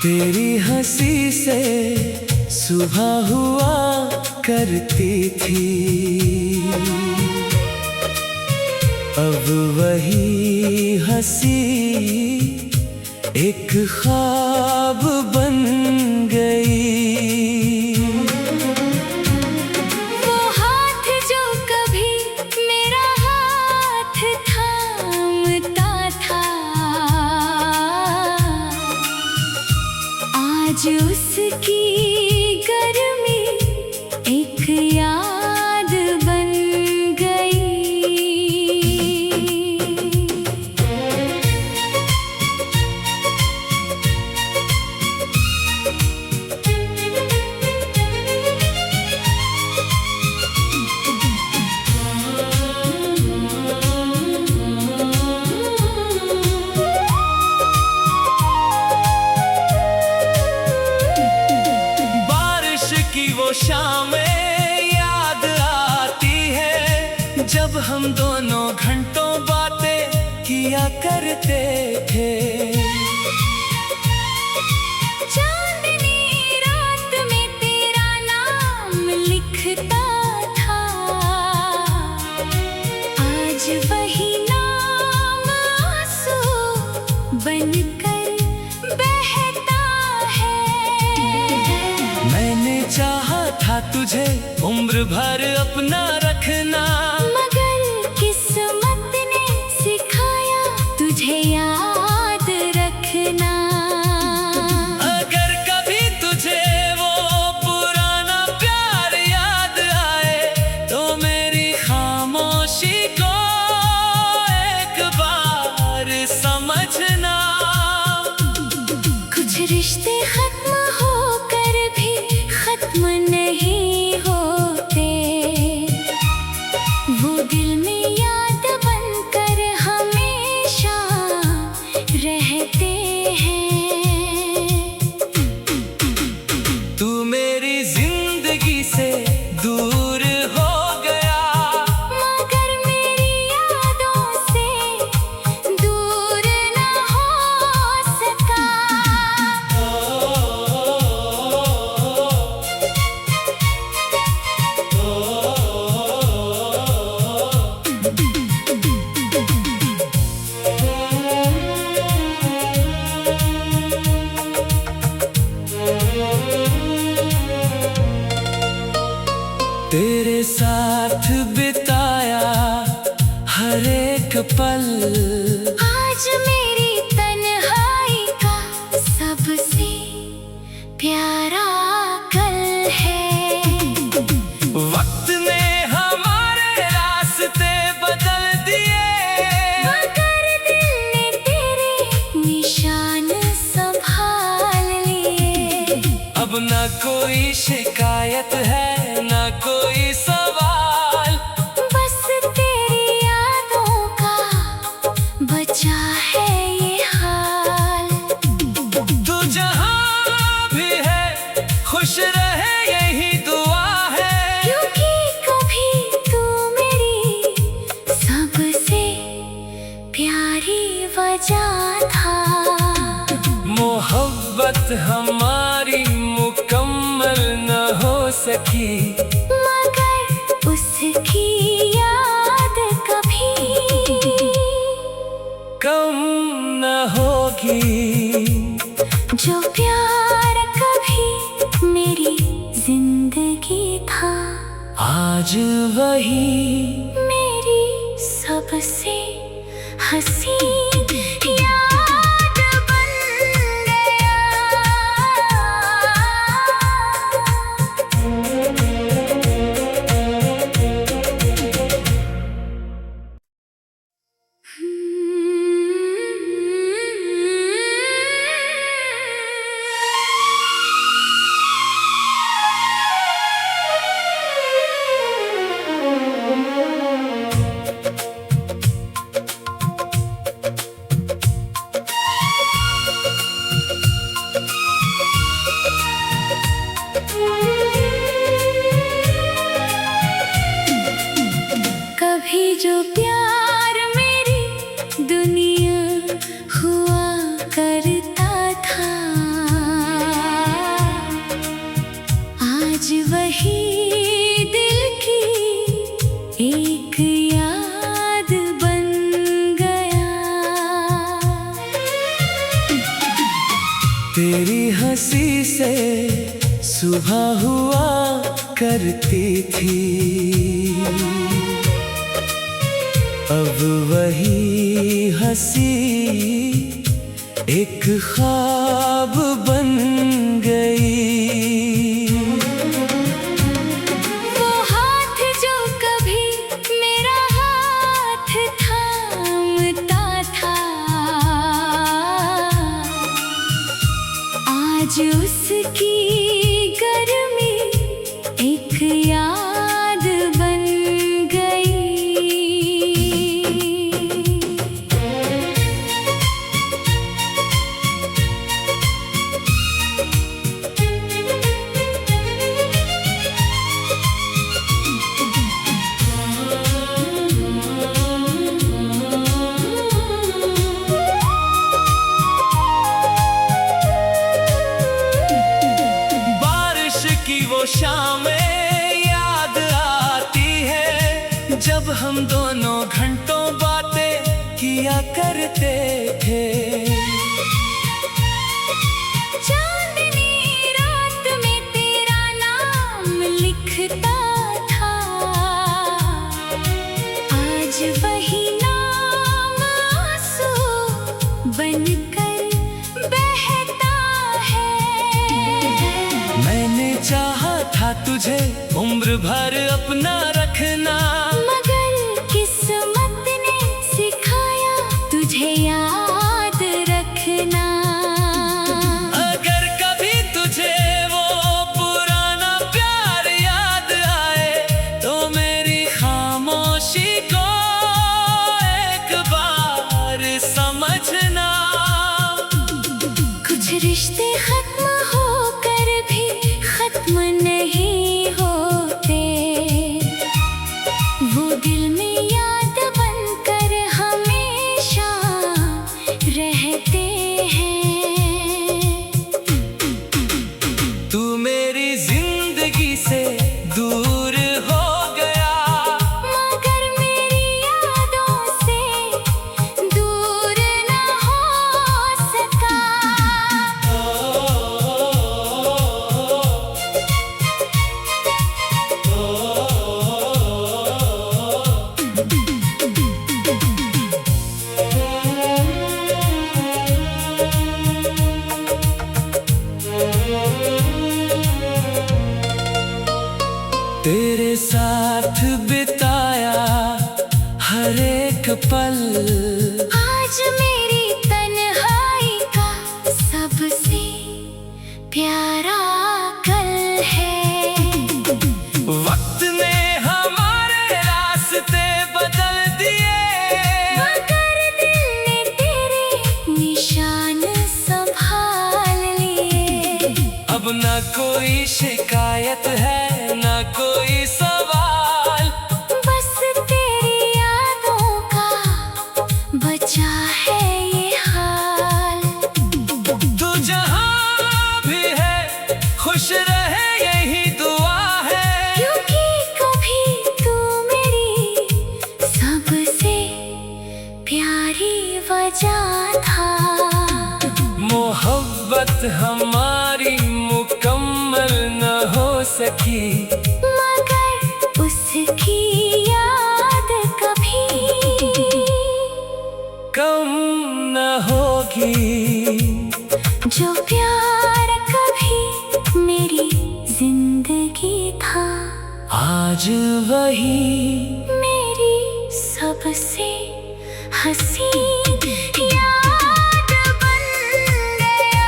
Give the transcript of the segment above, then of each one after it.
तेरी हंसी से सुबह हुआ करती थी, अब वही हंसी एक ख्वाब बन गई। वो हाथ जो कभी मेरा हाथ थामता था, आज उसकी गर्मी एक याद बन गई। वो शामें याद आती है जब हम दोनों घंटों बातें किया करते थे। चांदनी रात में तेरा नाम लिखता था, आज वही नाम आंसू बनकर बहता है। मैंने चाहा था तुझे उम्र भर अपना रखना, मगर किस्मत ने सिखाया तुझे याद रखना। अगर कभी तुझे वो पुराना प्यार याद आए तो मेरी खामोशी को एक बार समझना। कुछ रिश्ते खत्म होकर भी खत्म नहीं होते, वो दिल में याद बनकर हमेशा रहते हैं। तू मेरी जिंदगी से दूर हो गया, मगर मेरी यादों से दूर न हो सका। तेरे साथ बिताया हर एक पल आज मेरी तन्हाई का सबसे प्यारा कल है। वक्त ने हमारे रास्ते बदल दिए, मगर दिल ने तेरे निशान संभाल लिए। अब न कोई शिकायत है न कोई सवाल, बस तेरी यादों का बचा है ये हाल। तू जहाँ भी है खुश रहे यही दुआ है, क्योंकि कभी तू मेरी सबसे प्यारी वजह था। मोहब्बत हमारी मुकम्मल न हो सकी, मगर उसकी याद कभी कम न होगी। जो प्यार कभी मेरी जिंदगी था, आज वही मेरी सबसे हसीन याद बन गया। तेरी हंसी से सुबह हुआ करती थी, अब वही हंसी एक ख्वाब बन गई। वो हाथ जो कभी मेरा हाथ थामता था, आज उसकी गर्मी एक याद बन गई। की वो शामें याद आती है, जब हम दोनों घंटों बातें किया करते थे। चांदनी रात में तेरा नाम लिखता था, आज वही नाम आंसू बनकर बहता है। मैंने चाहा था तुझे उम्र भर अपना रखना, मगर किस्मत ने सिखाया तुझे याद रखना। अगर कभी तुझे वो पुराना प्यार याद आए, तो मेरी खामोशी को एक बार समझना। कुछ रिश्ते खत्म होकर भी खत्म नहीं होते, वो दिल में याद बनकर हमेशा रहते हैं। तू मेरी जिंदगी से दूर हो गया, मगर मेरी यादों से दूर न हो सका। तेरे साथ बिताया हर एक पल, आज मेरी तन्हाई का सबसे प्यारा कल है। वक्त ने हमारे रास्ते बदल दिए, मगर दिल ने तेरे निशान संभाल लिए। अब ना कोई शिकायत है ना कोई सवाल, बस तेरी यादों का बचा है ये हाल। तू जहाँ भी है खुश रहे यही दुआ है, क्योंकि कभी तू मेरी सबसे प्यारी वजह था। मोहब्बत हमारी मुकम्मल न हो सकी, मगर उसकी याद कभी कम न होगी। जो प्यार कभी मेरी जिंदगी था, आज वही मेरी सबसे हसीन याद बन गया।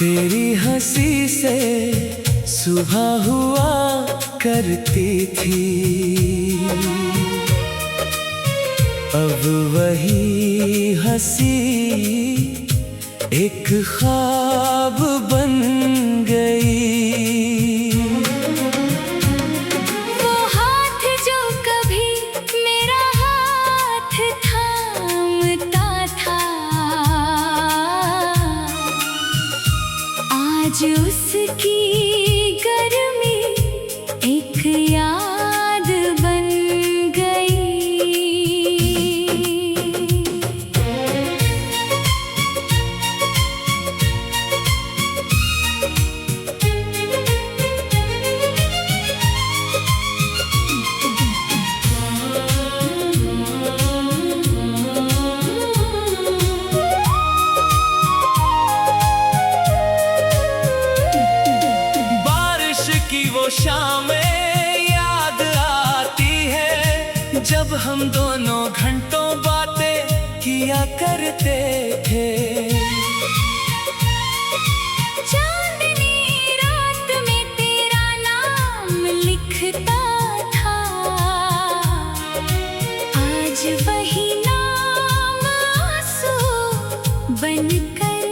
तेरी हंसी से सुबह हुआ करती थी, अब वही हंसी एक ख्वाब बन गई। वो हाथ जो कभी मेरा हाथ थामता था, आज उसकी गर्मी एक याद बन गई। बारिश की वो शामें याद आती है, जब हम दोनों घंटों बातें किया करते थे। चांदनी रात में तेरा नाम लिखता था, आज वही नाम आंसू बनकर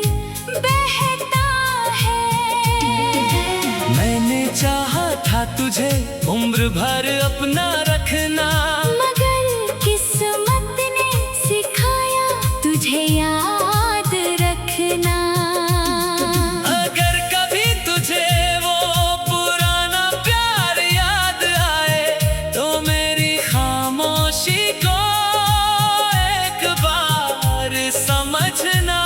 बहता है। मैंने चाहा था तुझे उम्र भर अपना रखना, मगर किस्मत ने सिखाया तुझे याद रखना। अगर कभी तुझे वो पुराना प्यार याद आए, तो मेरी खामोशी को एक बार समझना।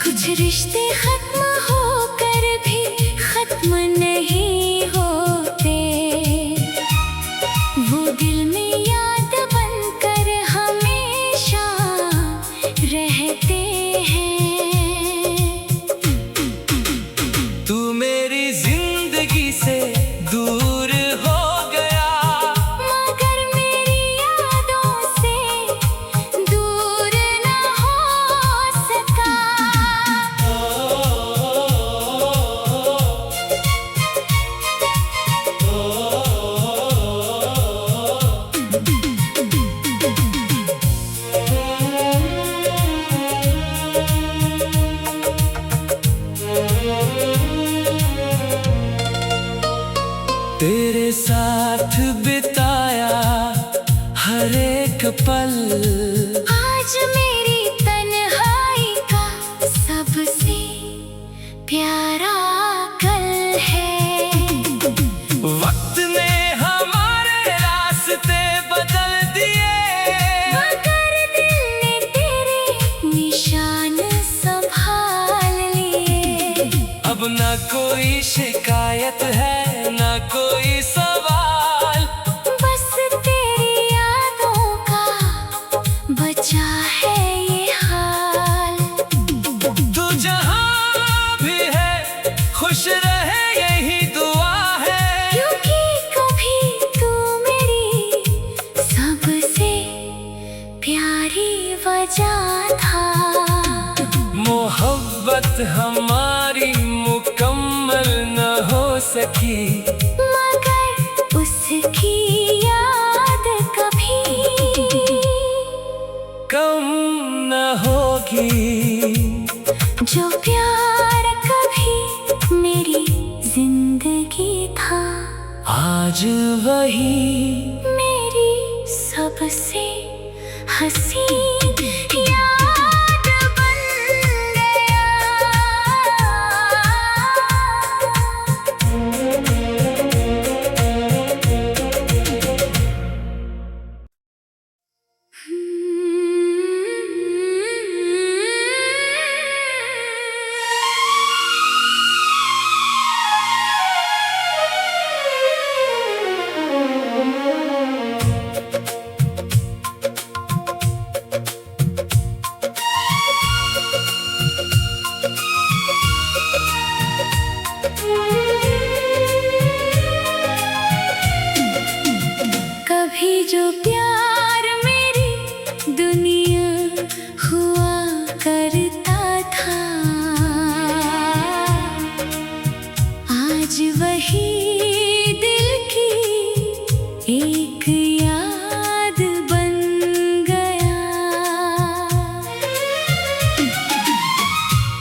कुछ रिश्ते खत्म होकर भी खत्म नहीं होते, वो दिल में याद बनकर हमेशा रहते हैं। तू मेरी जिंदगी से दूर हो गया, मगर मेरी यादों से दूर न हो सका। तेरे साथ बिताया हर एक पल, आज मेरी तन्हाई का सबसे प्यारा कल है। वक्त ने हमारे रास्ते बदल दिए, मगर दिल ने तेरे निशान संभाल लिए। अब ना कोई शिकायत है ना कोई सवाल, बस तेरी यादों का बचा है ये हाल। तू जहाँ भी है खुश रहे यही दुआ है, क्योंकि कभी तू मेरी सबसे प्यारी वजह था। मोहब्बत हमारी मुकम्मल न हो सकी, मगर उसकी याद कभी कम न होगी। जो प्यार कभी मेरी जिंदगी था, आज वही मेरी सबसे हसीन याद बन गया।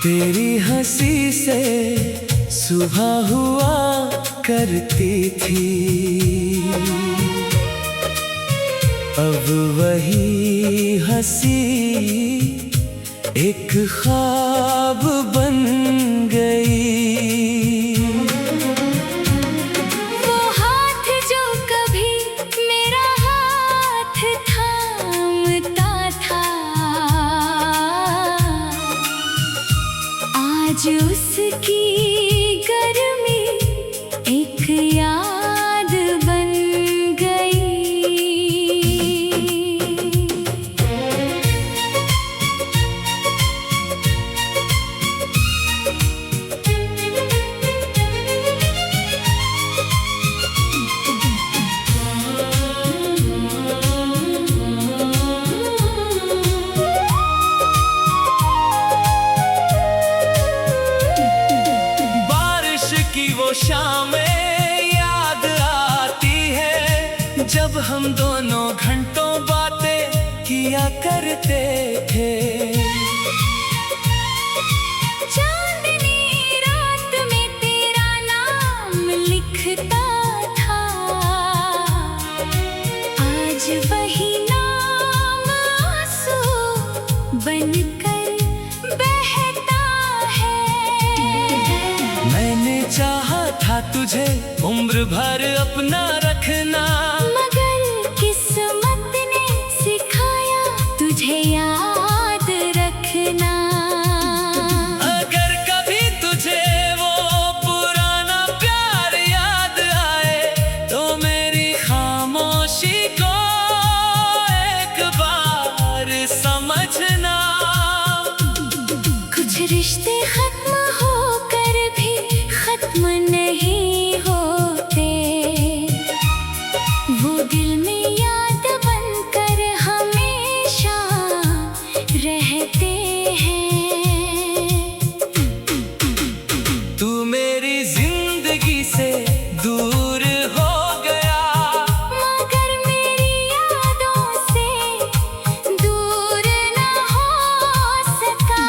तेरी हंसी से सुबह हुआ करती थी, अब वही हंसी एक ख्वाब बन गई। वो हाथ जो कभी मेरा हाथ थामता था, आज उसकी गर्मी एक याद बन गई। वो शामें याद आती है जब हम दोनों घंटों बातें किया करते थे। चांदनी रात में तेरा नाम लिखता था, आज वही नाम आंसू बनकर बहता है। मैंने चाहा था तुझे उम्र भर अपना रखना, मगर किस्मत ने सिखाया तुझे याद रखना। अगर कभी तुझे वो पुराना प्यार याद आए तो मेरी खामोशी को एक बार समझना। कुछ रिश्ते खत्म होकर भी खत्म नहीं होते, वो दिल में याद बनकर हमेशा रहते हैं। तू मेरी जिंदगी से दूर हो गया, मगर मेरी यादों से दूर न हो सका।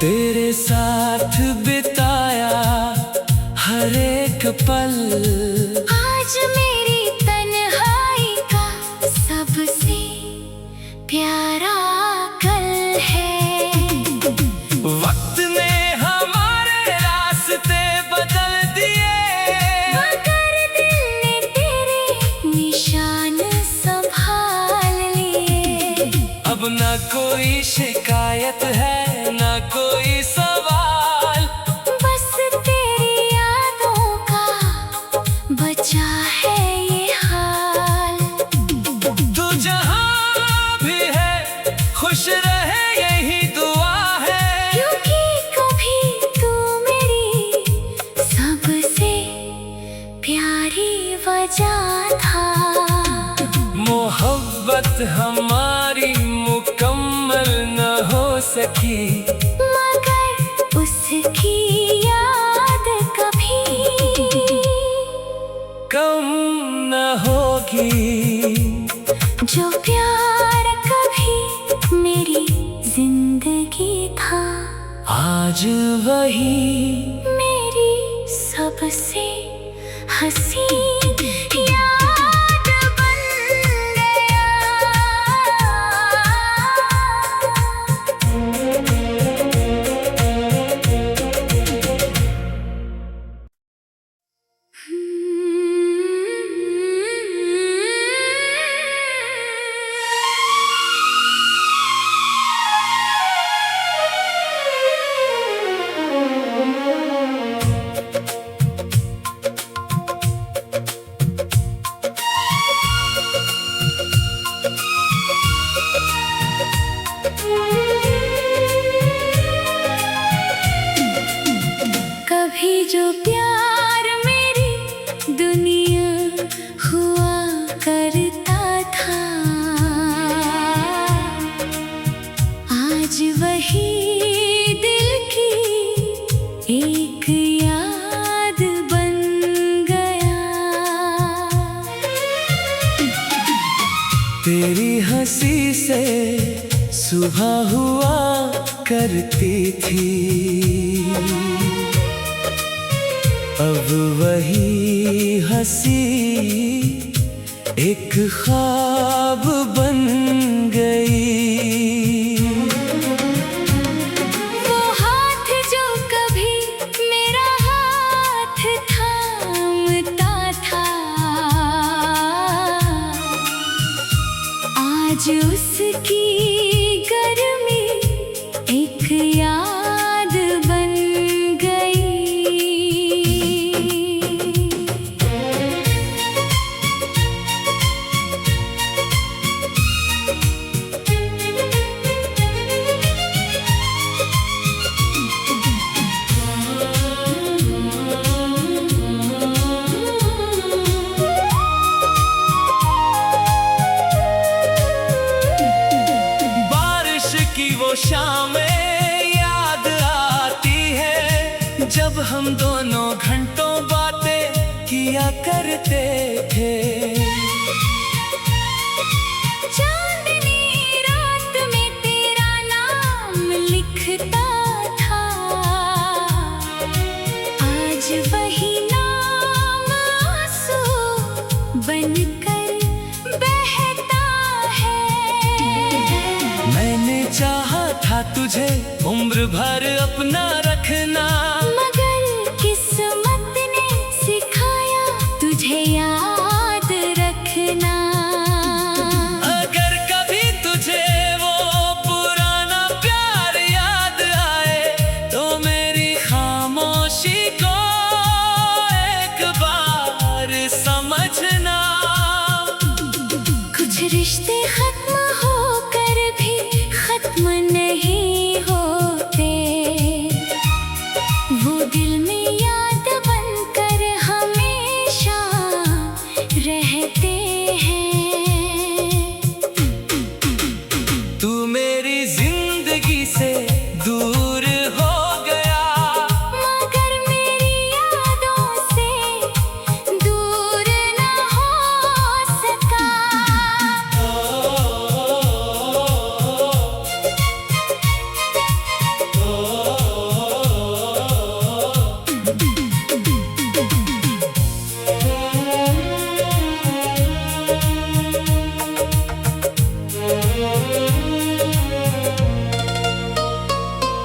तेरे साथ बिताया हर एक पल, आज मेरी तन्हाई का सबसे प्यारा कल है। वक्त ने हमारे रास्ते बदल दिए, मगर दिल ने तेरे निशान संभाल लिए। अब ना कोई शिकायत है ना कोई सवाल, बस तेरी यादों का बचा है ये हाल। तू जहाँ भी है खुश रहे यही दुआ है, क्योंकि कभी तू मेरी सबसे प्यारी वजह था। मोहब्बत हमारी मुकम्मल न हो सकी, मगर उसकी याद कभी कम न होगी। जो प्यार कभी मेरी जिंदगी था, आज वही मेरी सबसे हसीन याद बन गया। तेरी हंसी से सुबह हुआ करती थी, अब वही हंसी एक ख्वाब बन गई। वो हाथ जो कभी मेरा हाथ थामता था, आज उसकी गर्मी एक याद बन गई। वो शामें याद आती है जब हम दोनों घंटों बातें किया करते थे। चांदनी रात में तेरा नाम लिखता था, आज वही नाम आंसू बनकर बहता है। मैंने चाहा था तुझे उम्र भर अपना रखना, मगर किस्मत ने सिखाया तुझे याद रखना। अगर कभी तुझे वो पुराना प्यार याद आए तो मेरी खामोशी को एक बार समझना। कुछ रिश्ते खत्म होकर भी खत्म नहीं होते, वो दिल में याद बनकर हमेशा रहते हैं। तू मेरी जिंदगी से दूर हो गया, मगर मेरी यादों से दूर न हो सका।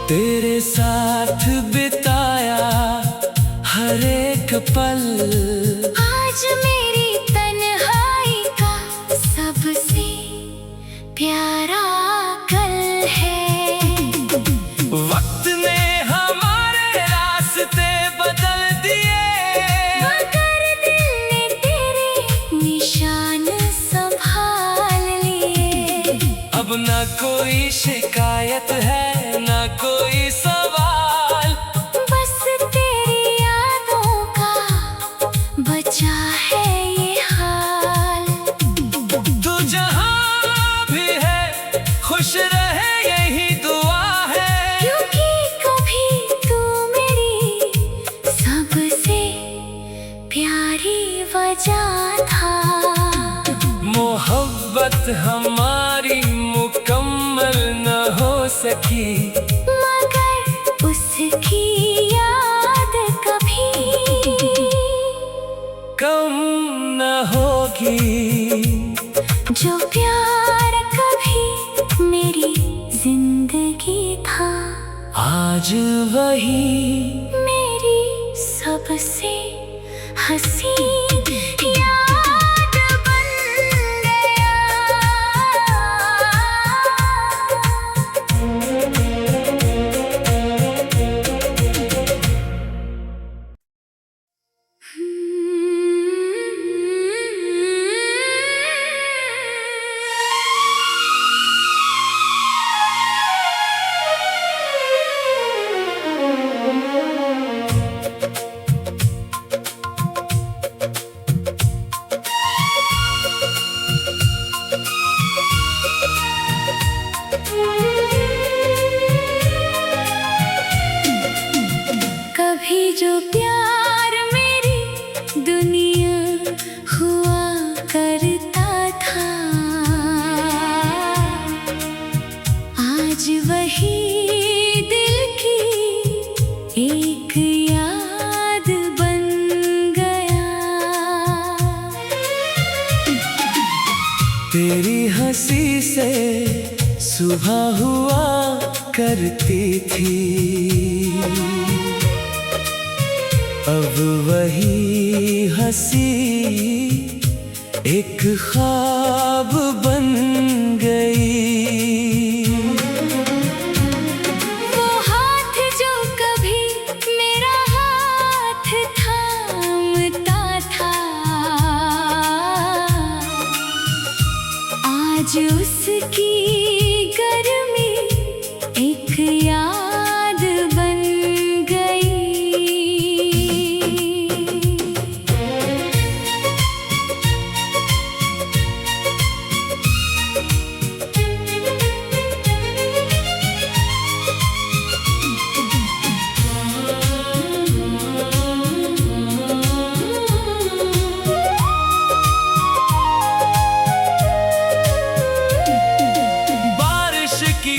तेरे साथ बिताया हर एक पल आज मेरी तन्हाई का सबसे प्यारा कल है। वक्त ने हमारे रास्ते बदल दिए, मगर दिल ने तेरे निशान संभाल लिए। अब ना कोई शिकायत है ना कोई सवाल, बस तेरी यादों का बचा है ये हाल। तू जहाँ भी है खुश रहे यही दुआ है, क्योंकि कभी तू मेरी सबसे प्यारी वजह था। मोहब्बत हमारी मुकम्मल न हो सकी, मगर उसकी याद कभी कम न होगी। जो प्यार कभी मेरी जिंदगी था, आज वही मेरी सबसे हसीन याद बन गया। दुनिया हुआ करता था। तेरी हंसी से सुबह हुआ करती थी, अब वही हंसी एक ख्वाब बन गई। वो हाथ जो कभी मेरा हाथ थामता था, आज उसकी गर्मी एक याद बन गई।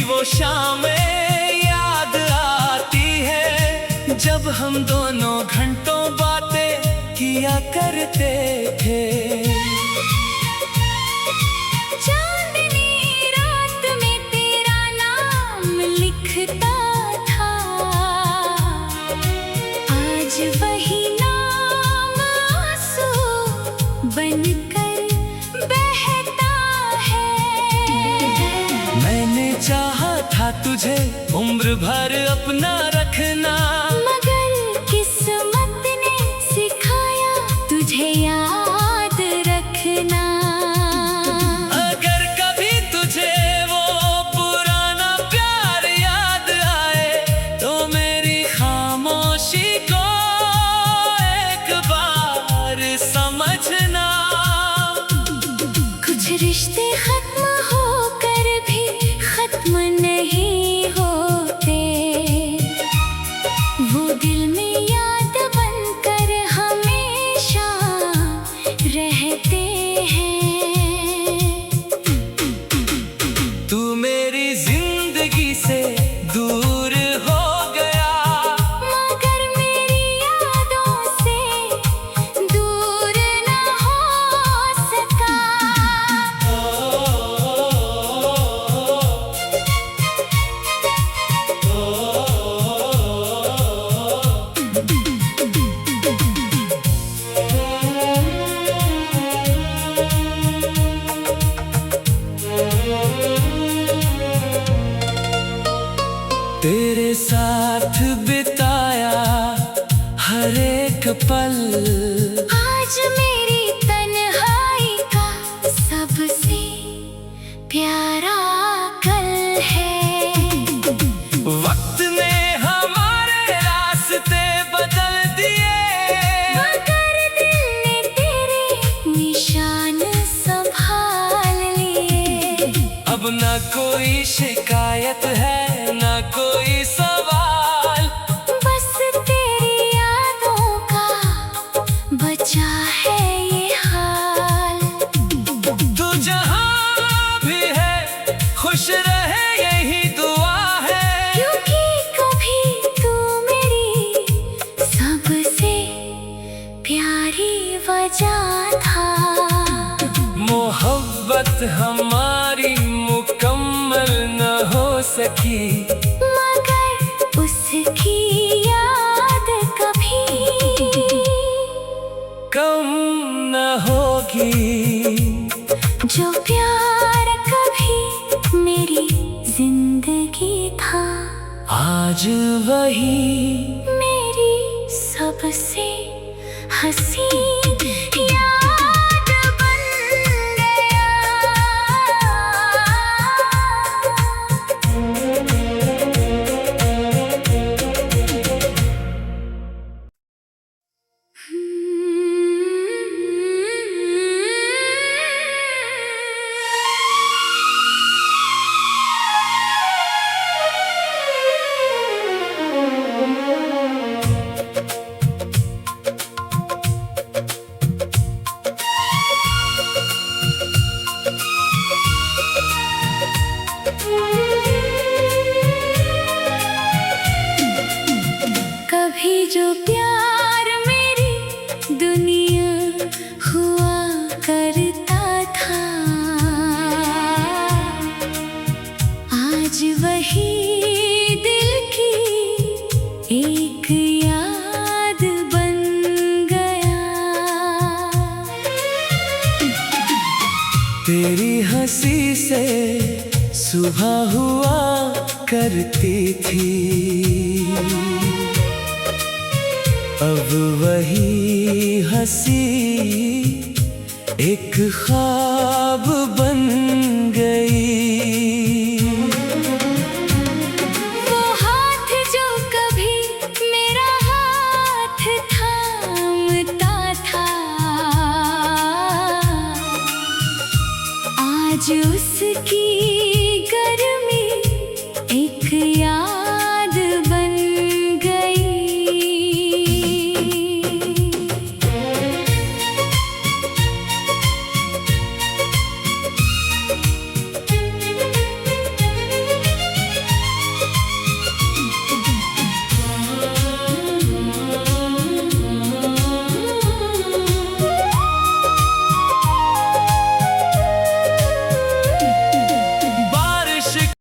वो शामें याद आती है जब हम दोनों घंटों बातें किया करते थे। चांदनी रात में तेरा नाम लिखता था, आज वही नाम आंसू बनकर बहता है। मैंने चाहा था तुझे उम्र भर अपना रखना, मगर किस्मत ने सिखाया तुझे याद रखना। अगर कभी तुझे वो पुराना प्यार याद आए तो मेरी खामोशी को एक बार समझना। कुछ रिश्ते खत्म होकर भी खत्म नहीं होते, वो दिल में याद बनकर हमेशा रहते हैं। तू मेरी जिंदगी से दूर हो गया, मगर मेरी यादों से दूर न हो सका। तेरे साथ बिताया हर एक पल आज मेरी तन्हाई का सबसे प्यारा कल है। वक्त ने हमारे रास्ते बदल दिए, मगर दिल ने तेरे निशान संभाल लिए। अब ना कोई शिकायत है ना कोई सवाल, बस तेरी यादों का बचा है ये हाल। तू जहाँ भी है खुश रहे यही दुआ है, क्योंकि कभी तू मेरी सबसे प्यारी वजह था। मोहब्बत हमारी मुकम्मल न हो सकी, मगर उसकी याद कभी कम न होगी। जो प्यार कभी मेरी जिंदगी था, आज वही मेरी सबसे हसीन याद बन गया। जो प्यार मेरी दुनिया हुआ करता था, तेरी हंसी से सुबह हुआ करती थी, अब वही हंसी एक ख्वाब बन गई। वो हाथ जो कभी मेरा हाथ थामता था, आज उसकी